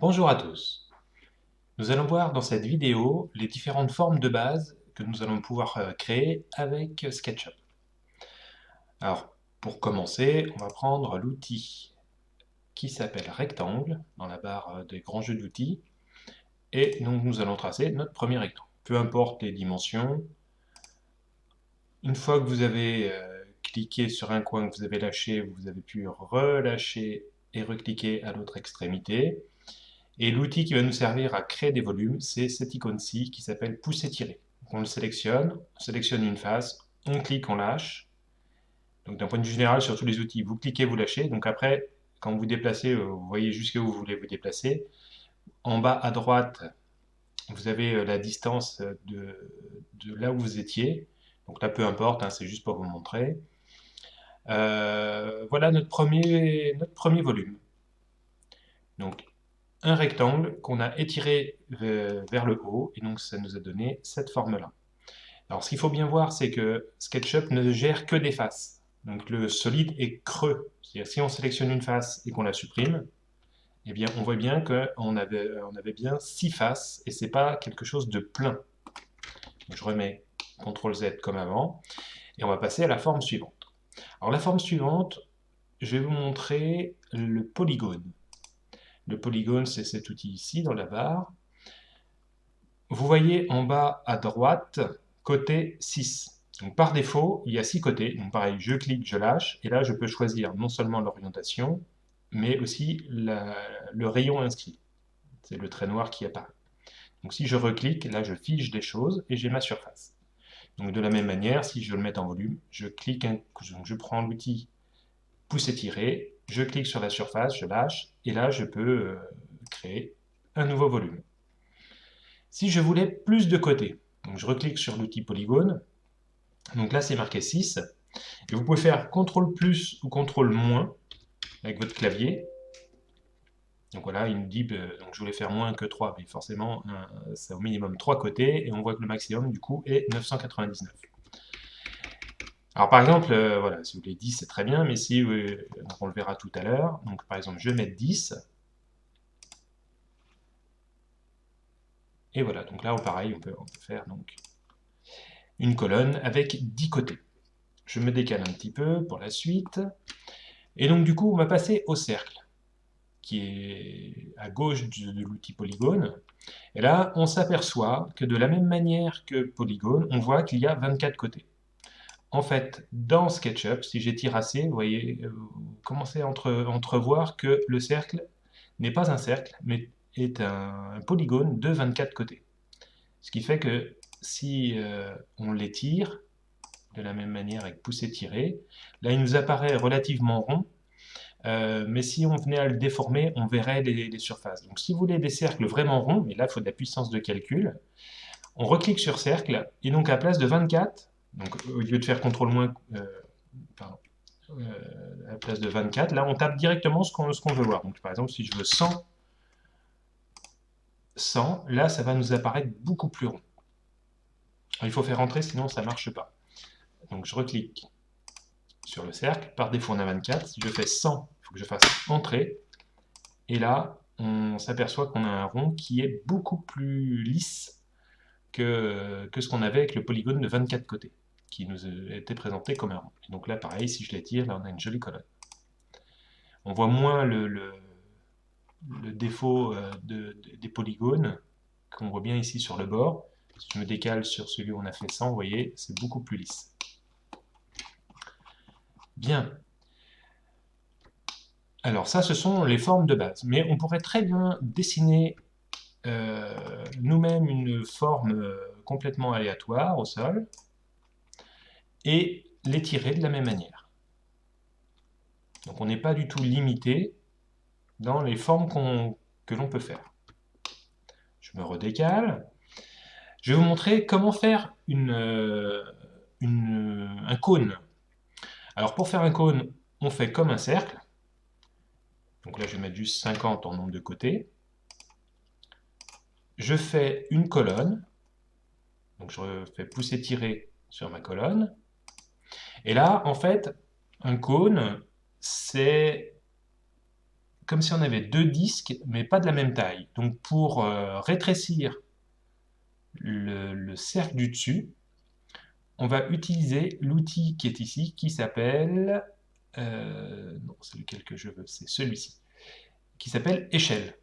Bonjour à tous. Nous allons voir dans cette vidéo les différentes formes de base que nous allons pouvoir créer avec SketchUp. Alors, pour commencer, on va prendre l'outil qui s'appelle rectangle dans la barre des grands jeux d'outils. Et donc nous allons tracer notre premier rectangle. Peu importe les dimensions. Une fois que vous avez cliqué sur un coin que vous avez lâché, vous avez pu relâcher et recliquer à l'autre extrémité. Et l'outil qui va nous servir à créer des volumes, c'est cette icône-ci qui s'appelle pousser-tirer. On le sélectionne, on sélectionne une face, on clique, on lâche. Donc d'un point de vue général, sur tous les outils, vous cliquez, vous lâchez. Donc après, quand vous vous déplacez, vous voyez jusqu'où vous voulez vous déplacer. En bas à droite, vous avez la distance de là où vous étiez. Donc là, peu importe, hein, c'est juste pour vous montrer. Voilà notre premier volume. Donc un rectangle qu'on a étiré vers le haut, et donc ça nous a donné cette forme-là. Alors ce qu'il faut bien voir, c'est que SketchUp ne gère que des faces. Donc le solide est creux. C'est-à-dire si on sélectionne une face et qu'on la supprime, eh bien on voit bien qu'on avait bien 6 faces, et c'est pas quelque chose de plein. Donc, je remets CTRL Z comme avant, et on va passer à la forme suivante. Alors la forme suivante, je vais vous montrer le polygone. Le polygone, c'est cet outil ici dans la barre. Vous voyez en bas à droite, côté 6. Donc par défaut, il y a 6 côtés. Donc pareil, je clique, je lâche, et là je peux choisir non seulement l'orientation, mais aussi le rayon inscrit. C'est le trait noir qui apparaît. Donc si je reclique, là je fige des choses et j'ai ma surface. Donc de la même manière, si je veux le mettre en volume, je clique, donc je prends l'outil pousser-tirer, je clique sur la surface, je lâche, et là je peux créer un nouveau volume. Si je voulais plus de côtés, donc je reclique sur l'outil polygone, donc là c'est marqué 6, et vous pouvez faire CTRL plus ou CTRL moins avec votre clavier. Donc voilà, il me dit, donc je voulais faire moins que 3, mais forcément c'est au minimum 3 côtés, et on voit que le maximum du coup est 999. Alors par exemple, voilà, si vous voulez 10 c'est très bien, mais si, donc on le verra tout à l'heure, donc par exemple je vais mettre 10, et voilà, donc là pareil, on peut faire donc une colonne avec 10 côtés. Je me décale un petit peu pour la suite. Et donc du coup, on va passer au cercle, qui est à gauche de l'outil polygone. Et là, on s'aperçoit que de la même manière que polygone, on voit qu'il y a 24 côtés. En fait, dans SketchUp, si j'étire assez, vous voyez, vous commencez à entrevoir que le cercle n'est pas un cercle, mais est un polygone de 24 côtés. Ce qui fait que si on l'étire, de la même manière avec pousser-tirer, là il nous apparaît relativement rond, mais si on venait à le déformer, on verrait les surfaces. Donc si vous voulez des cercles vraiment ronds, mais là il faut de la puissance de calcul, on reclique sur cercle, et donc à place de 24, donc au lieu de faire CTRL moins, pardon, à la place de 24, là on tape directement ce qu'on veut voir. Donc par exemple si je veux 100, 100, là ça va nous apparaître beaucoup plus rond. Alors, il faut faire entrer, sinon ça ne marche pas. Donc je reclique sur le cercle, par défaut on a 24, si je fais 100, il faut que je fasse entrer, et là on s'aperçoit qu'on a un rond qui est beaucoup plus lisse que ce qu'on avait avec le polygone de 24 côtés, qui nous était présenté comme un rond. Et donc là pareil, si je l'étire, là on a une jolie colonne. On voit moins le défaut des polygones, qu'on voit bien ici sur le bord. Si je me décale sur celui où on a fait 100, vous voyez, c'est beaucoup plus lisse. Bien. Alors ça, ce sont les formes de base. Mais on pourrait très bien dessiner nous-mêmes une forme complètement aléatoire au sol et l'étirer de la même manière. Donc on n'est pas du tout limité dans les formes que l'on peut faire. Je me redécale. Je vais vous montrer comment faire un cône. Alors pour faire un cône, on fait comme un cercle. Donc là je vais mettre juste 50 en nombre de côtés. Je fais une colonne. Donc je fais pousser-tirer sur ma colonne. Et là, en fait, un cône, c'est comme si on avait deux disques, mais pas de la même taille. Donc pour rétrécir le cercle du dessus, on va utiliser l'outil qui est ici, qui s'appelle... non, c'est lequel que je veux, c'est celui-ci, qui s'appelle échelle.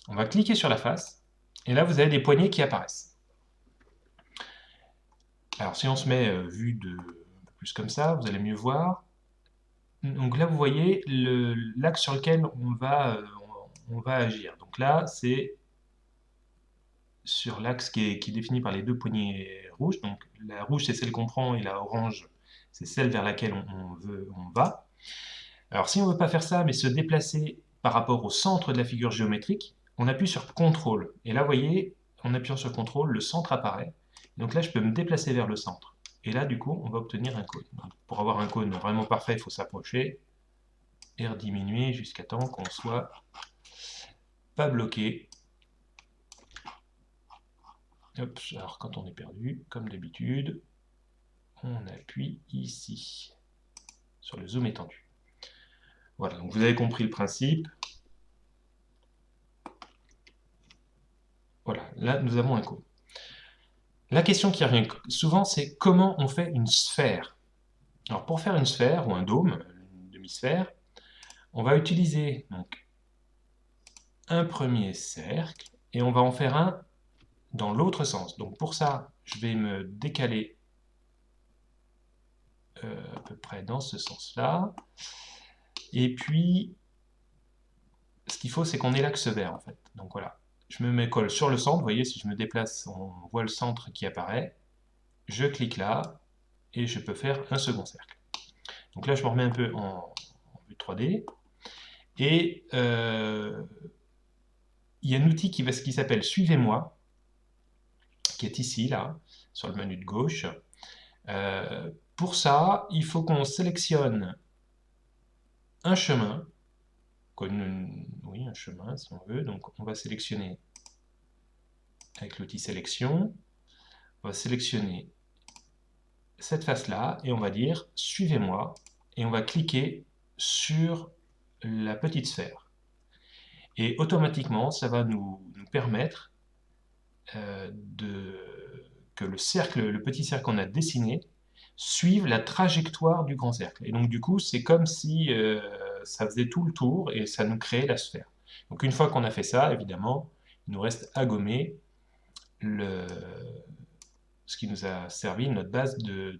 On va cliquer sur la face, et là vous avez des poignées qui apparaissent. Alors si on se met vue de un peu plus comme ça, vous allez mieux voir. Donc là vous voyez l'axe sur lequel on va agir. Donc là c'est sur l'axe qui est défini par les deux poignées rouges. Donc la rouge c'est celle qu'on prend et la orange c'est celle vers laquelle on va. Alors si on ne veut pas faire ça mais se déplacer par rapport au centre de la figure géométrique, on appuie sur CTRL. Et là vous voyez, en appuyant sur CTRL, le centre apparaît. Donc là je peux me déplacer vers le centre. Et là du coup on va obtenir un cône. Donc, pour avoir un cône vraiment parfait, il faut s'approcher et rediminuer jusqu'à temps qu'on soit pas bloqué. Hop, alors quand on est perdu, comme d'habitude, on appuie ici, sur le zoom étendu. Voilà, donc vous avez compris le principe. Voilà, là nous avons un cône. La question qui revient souvent, c'est comment on fait une sphère. Alors pour faire une sphère, ou un dôme, une demi-sphère, on va utiliser donc, un premier cercle, et on va en faire un dans l'autre sens. Donc pour ça, je vais me décaler à peu près dans ce sens-là. Et puis, ce qu'il faut, c'est qu'on ait l'axe vert, en fait. Donc voilà, je me colle sur le centre. Vous voyez, si je me déplace, on voit le centre qui apparaît. Je clique là, et je peux faire un second cercle. Donc là, je me remets un peu en vue 3D. Et il y a un outil qui s'appelle Suivez-moi, qui est ici, là, sur le menu de gauche. Pour ça, il faut qu'on sélectionne un chemin, oui, un chemin si on veut. Donc on va sélectionner avec l'outil sélection, on va sélectionner cette face-là et on va dire suivez-moi et on va cliquer sur la petite sphère. Et automatiquement, ça va nous permettre que le petit cercle qu'on a dessiné suive la trajectoire du grand cercle. Et donc du coup, c'est comme si ça faisait tout le tour et ça nous créait la sphère. Donc une fois qu'on a fait ça, évidemment, il nous reste à gommer ce qui nous a servi notre base de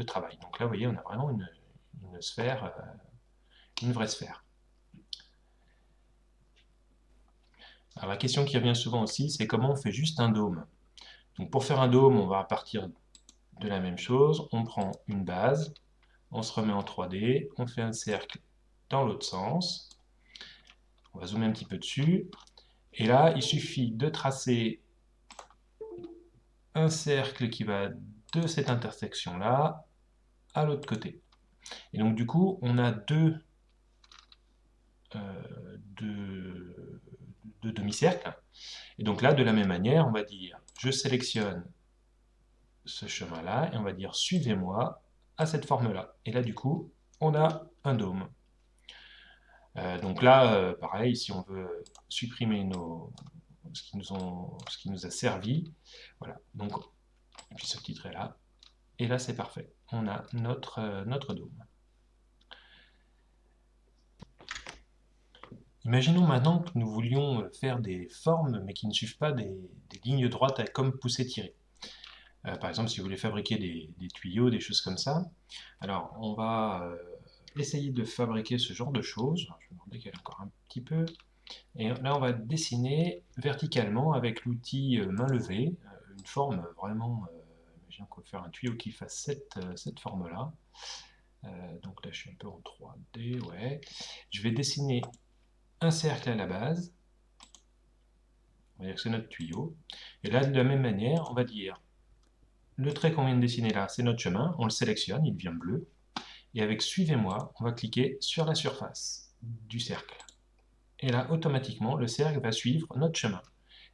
travail. Donc là, vous voyez, on a vraiment une sphère, une vraie sphère. Alors la question qui revient souvent aussi, c'est comment on fait juste un dôme. Donc pour faire un dôme, on va partir de la même chose. On prend une base, on se remet en 3D, on fait un cercle dans l'autre sens. On va zoomer un petit peu dessus. Et là, il suffit de tracer un cercle qui va de cette intersection-là à l'autre côté. Et donc du coup, on a deux demi-cercles. Et donc là, de la même manière, on va dire, je sélectionne ce chemin-là, et on va dire, suivez-moi à cette forme-là. Et là, du coup, on a un dôme. Donc là, pareil, si on veut supprimer ce qui nous a servi, voilà, donc, et puis ce petit trait-là, et là, c'est parfait. On a notre dôme. Imaginons maintenant que nous voulions faire des formes, mais qui ne suivent pas des lignes droites comme pousser-tirer. Par exemple, si vous voulez fabriquer des tuyaux, des choses comme ça. Alors, on va essayer de fabriquer ce genre de choses. Je vais me décaler encore un petit peu. Et là, on va dessiner verticalement avec l'outil main levée, une forme vraiment... imaginons qu'on va faire un tuyau qui fasse cette forme-là. Donc là, je suis un peu en 3D, ouais. Je vais dessiner un cercle à la base. On va dire que c'est notre tuyau. Et là, de la même manière, on va dire le trait qu'on vient de dessiner là, c'est notre chemin. On le sélectionne, il devient bleu. Et avec Suivez-moi, on va cliquer sur la surface du cercle. Et là, automatiquement, le cercle va suivre notre chemin.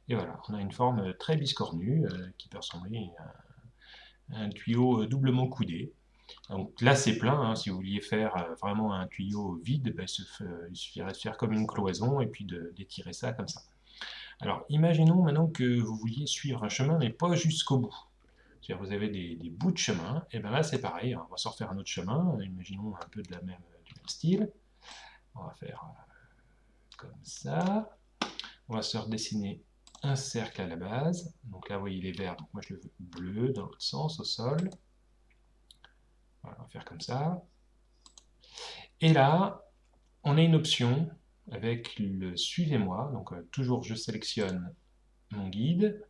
Et voilà, on a une forme très biscornue qui peut ressembler à un tuyau doublement coudé. Donc là, c'est plein, hein. Si vous vouliez faire vraiment un tuyau vide, ben, il suffirait de faire comme une cloison et puis d'étirer ça comme ça. Alors, imaginons maintenant que vous vouliez suivre un chemin, mais pas jusqu'au bout. C'est-à-dire vous avez des bouts de chemin, et bien là c'est pareil, hein. On va se refaire un autre chemin, imaginons un peu du même style. On va faire comme ça. On va se redessiner un cercle à la base. Donc là, vous voyez les verts, donc moi je le veux bleu dans l'autre sens, au sol. Voilà, on va faire comme ça. Et là, on a une option avec le suivez-moi. Donc toujours je sélectionne mon guide.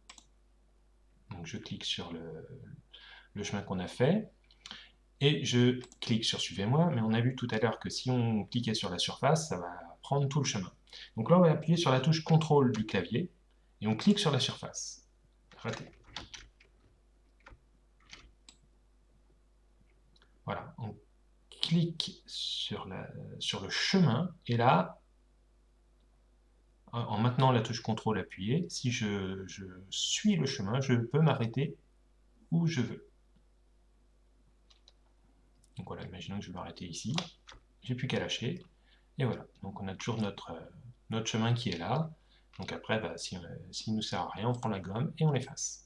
Donc je clique sur le chemin qu'on a fait. Et je clique sur suivez-moi, mais on a vu tout à l'heure que si on cliquait sur la surface, ça va prendre tout le chemin. Donc là, on va appuyer sur la touche contrôle du clavier et on clique sur la surface. Raté. Voilà, on clique sur le chemin et là, en maintenant la touche contrôle appuyée, si je suis le chemin, je peux m'arrêter où je veux. Donc voilà, imaginons que je veux m'arrêter ici, j'ai plus qu'à lâcher, et voilà. Donc on a toujours notre chemin qui est là. Donc après, bah, s'il ne nous sert à rien, on prend la gomme et on l'efface.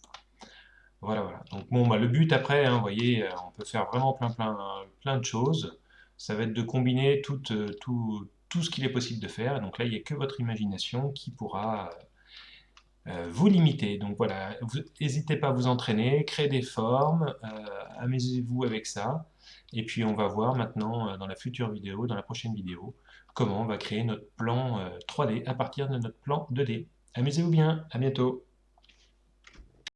Voilà, voilà. Donc bon, bah, le but après, hein, vous voyez, on peut faire vraiment plein de choses. Ça va être de combiner tout ce qu'il est possible de faire. Et donc là, il n'y a que votre imagination qui pourra vous limiter. Donc voilà, n'hésitez pas à vous entraîner, créer des formes, amusez-vous avec ça. Et puis on va voir maintenant dans la future vidéo, dans la prochaine vidéo, comment on va créer notre plan 3D à partir de notre plan 2D. Amusez-vous bien, à bientôt.